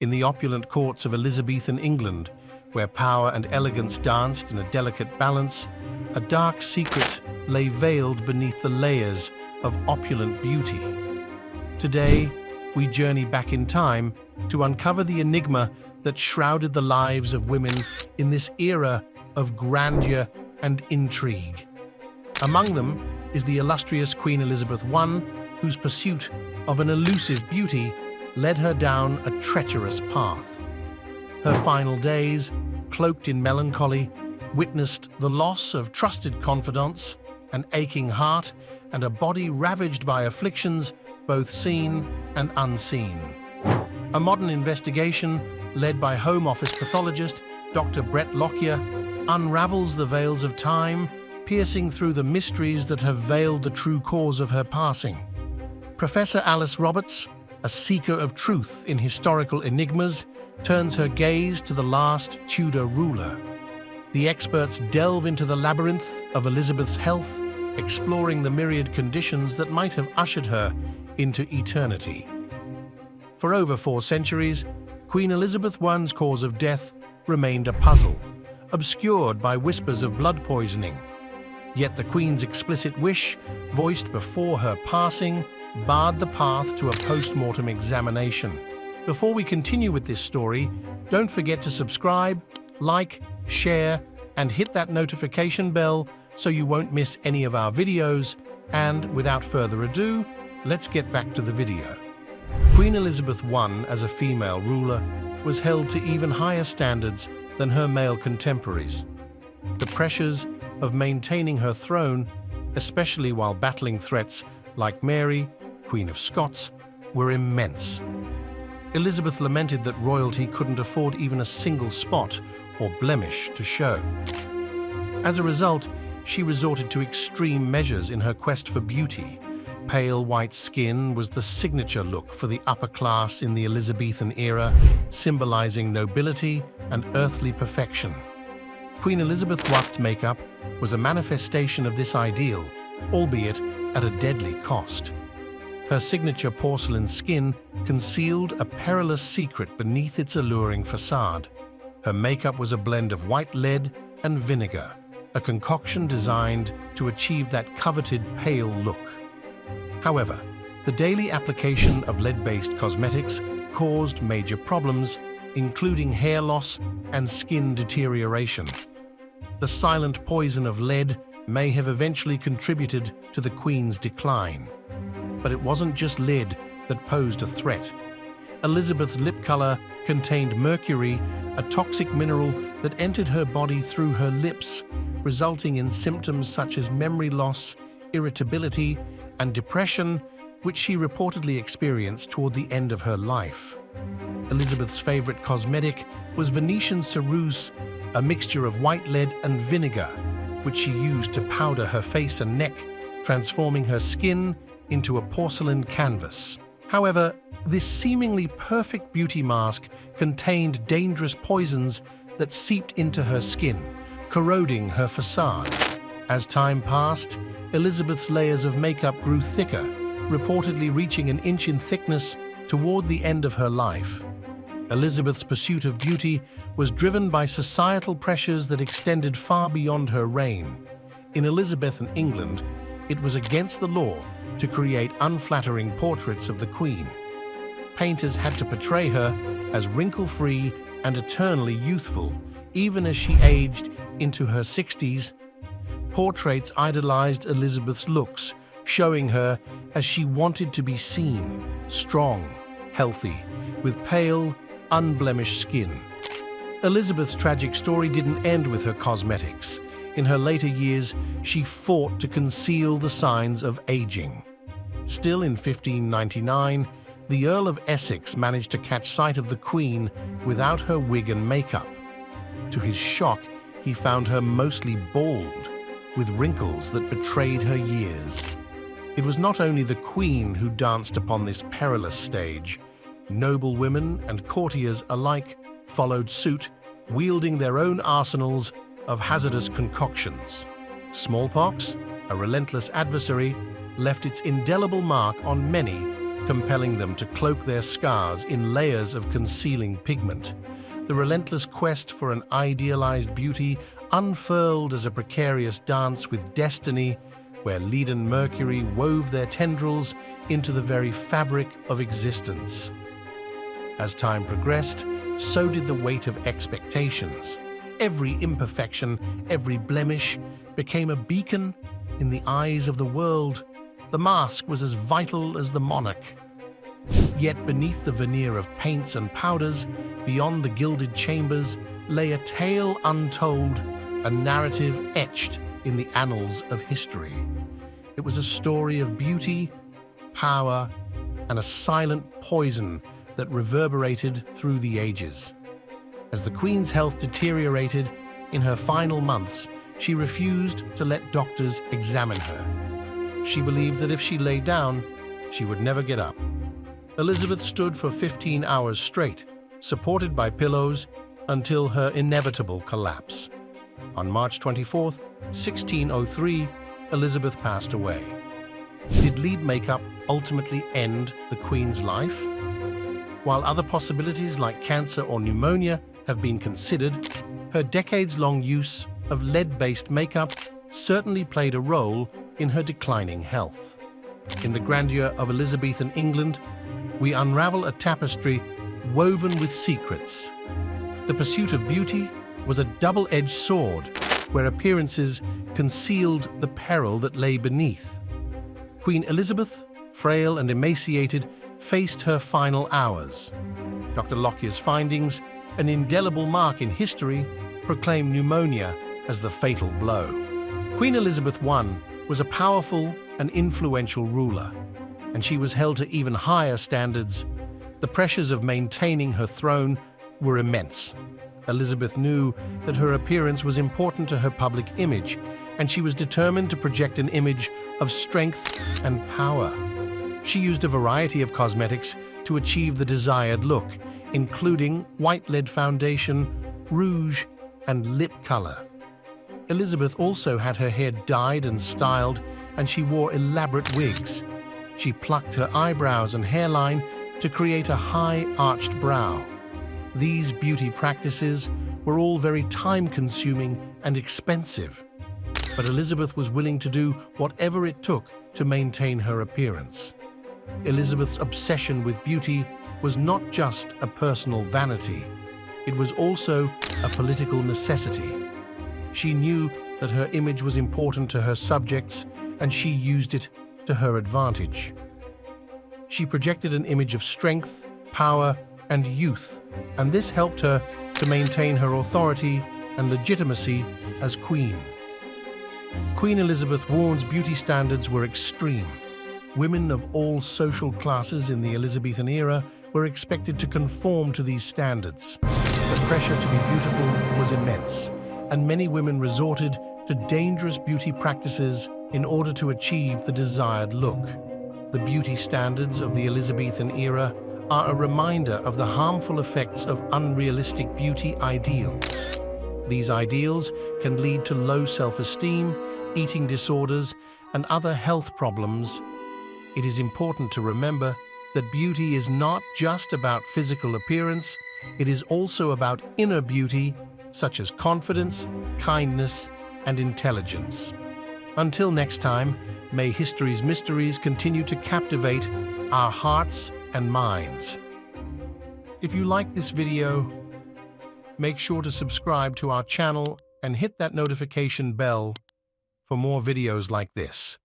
In the opulent courts of Elizabethan England, where power and elegance danced in a delicate balance, a dark secret lay veiled beneath the layers of opulent beauty. Today, we journey back in time to uncover the enigma that shrouded the lives of women in this era of grandeur and intrigue. Among them is the illustrious Queen Elizabeth I, whose pursuit of an elusive beauty led her down a treacherous path. Her final days, cloaked in melancholy, witnessed the loss of trusted confidants, an aching heart, and a body ravaged by afflictions both seen and unseen. A modern investigation, led by Home Office pathologist Dr. Brett Lockyer, unravels the veils of time, piercing through the mysteries that have veiled the true cause of her passing. Professor Alice Roberts, a seeker of truth in historical enigmas, turns her gaze to the last Tudor ruler. The experts delve into the labyrinth of Elizabeth's health, exploring the myriad conditions that might have ushered her into eternity. For over 4 centuries, Queen Elizabeth I's cause of death remained a puzzle, obscured by whispers of blood poisoning. Yet the Queen's explicit wish, voiced before her passing, barred the path to a post-mortem examination. Before we continue with this story, don't forget to subscribe, like, share, and hit that notification bell so you won't miss any of our videos. And without further ado, let's get back to the video. Queen Elizabeth I, as a female ruler, was held to even higher standards than her male contemporaries. The pressures of maintaining her throne, especially while battling threats like Mary, Queen of Scots, were immense. Elizabeth lamented that royalty couldn't afford even a single spot or blemish to show. As a result, she resorted to extreme measures in her quest for beauty. Pale white skin was the signature look for the upper class in the Elizabethan era, symbolizing nobility and earthly perfection. Queen Elizabeth I's makeup was a manifestation of this ideal, albeit at a deadly cost. Her signature porcelain skin concealed a perilous secret beneath its alluring facade. Her makeup was a blend of white lead and vinegar, a concoction designed to achieve that coveted pale look. However, the daily application of lead-based cosmetics caused major problems, including hair loss and skin deterioration. The silent poison of lead may have eventually contributed to the Queen's decline. But it wasn't just lead that posed a threat. Elizabeth's lip color contained mercury, a toxic mineral that entered her body through her lips, resulting in symptoms such as memory loss, irritability, and depression, which she reportedly experienced toward the end of her life. Elizabeth's favorite cosmetic was Venetian ceruse, a mixture of white lead and vinegar, which she used to powder her face and neck, transforming her skin into a porcelain canvas. However, this seemingly perfect beauty mask contained dangerous poisons that seeped into her skin, corroding her facade. As time passed, Elizabeth's layers of makeup grew thicker, reportedly reaching an inch in thickness toward the end of her life. Elizabeth's pursuit of beauty was driven by societal pressures that extended far beyond her reign. In Elizabethan England, it was against the law to create unflattering portraits of the Queen. Painters had to portray her as wrinkle-free and eternally youthful, even as she aged into her 60s. Portraits idolized Elizabeth's looks, showing her as she wanted to be seen, strong, healthy, with pale, unblemished skin. Elizabeth's tragic story didn't end with her cosmetics. In her later years, she fought to conceal the signs of aging. Still in 1599, the Earl of Essex managed to catch sight of the Queen without her wig and makeup. To his shock, he found her mostly bald, with wrinkles that betrayed her years. It was not only the Queen who danced upon this perilous stage. Noble women and courtiers alike followed suit, wielding their own arsenals of hazardous concoctions. Smallpox, a relentless adversary, left its indelible mark on many, compelling them to cloak their scars in layers of concealing pigment. The relentless quest for an idealized beauty unfurled as a precarious dance with destiny, where leaden mercury wove their tendrils into the very fabric of existence. As time progressed, so did the weight of expectations. Every imperfection, every blemish, became a beacon in the eyes of the world. The mask was as vital as the monarch. Yet beneath the veneer of paints and powders, beyond the gilded chambers, lay a tale untold, a narrative etched in the annals of history. It was a story of beauty, power, and a silent poison that reverberated through the ages. As the Queen's health deteriorated in her final months, she refused to let doctors examine her. She believed that if she lay down, she would never get up. Elizabeth stood for 15 hours straight, supported by pillows, until her inevitable collapse. On March 24, 1603, Elizabeth passed away. Did lead makeup ultimately end the Queen's life? While other possibilities like cancer or pneumonia have been considered, her decades-long use of lead-based makeup certainly played a role in her declining health. In the grandeur of Elizabethan England, we unravel a tapestry woven with secrets. The pursuit of beauty was a double-edged sword, where appearances concealed the peril that lay beneath. Queen Elizabeth, frail and emaciated, faced her final hours. Dr. Lockyer's findings, an indelible mark in history, proclaimed pneumonia as the fatal blow. Queen Elizabeth I was a powerful and influential ruler, and she was held to even higher standards. The pressures of maintaining her throne were immense. Elizabeth knew that her appearance was important to her public image, and she was determined to project an image of strength and power. She used a variety of cosmetics to achieve the desired look, including white lead foundation, rouge, and lip color. Elizabeth also had her hair dyed and styled, and she wore elaborate wigs. She plucked her eyebrows and hairline to create a high, arched brow. These beauty practices were all very time-consuming and expensive, but Elizabeth was willing to do whatever it took to maintain her appearance. Elizabeth's obsession with beauty was not just a personal vanity, it was also a political necessity. She knew that her image was important to her subjects, and she used it to her advantage. She projected an image of strength, power, and youth, and this helped her to maintain her authority and legitimacy as queen. Queen Elizabeth warns beauty standards were extreme. Women of all social classes in the Elizabethan era were expected to conform to these standards. The pressure to be beautiful was immense, and many women resorted to dangerous beauty practices in order to achieve the desired look. The beauty standards of the Elizabethan era are a reminder of the harmful effects of unrealistic beauty ideals. These ideals can lead to low self-esteem, eating disorders, and other health problems. It is important to remember that beauty is not just about physical appearance, it is also about inner beauty, such as confidence, kindness, and intelligence. Until next time, may history's mysteries continue to captivate our hearts and minds. If you like this video, make sure to subscribe to our channel and hit that notification bell for more videos like this.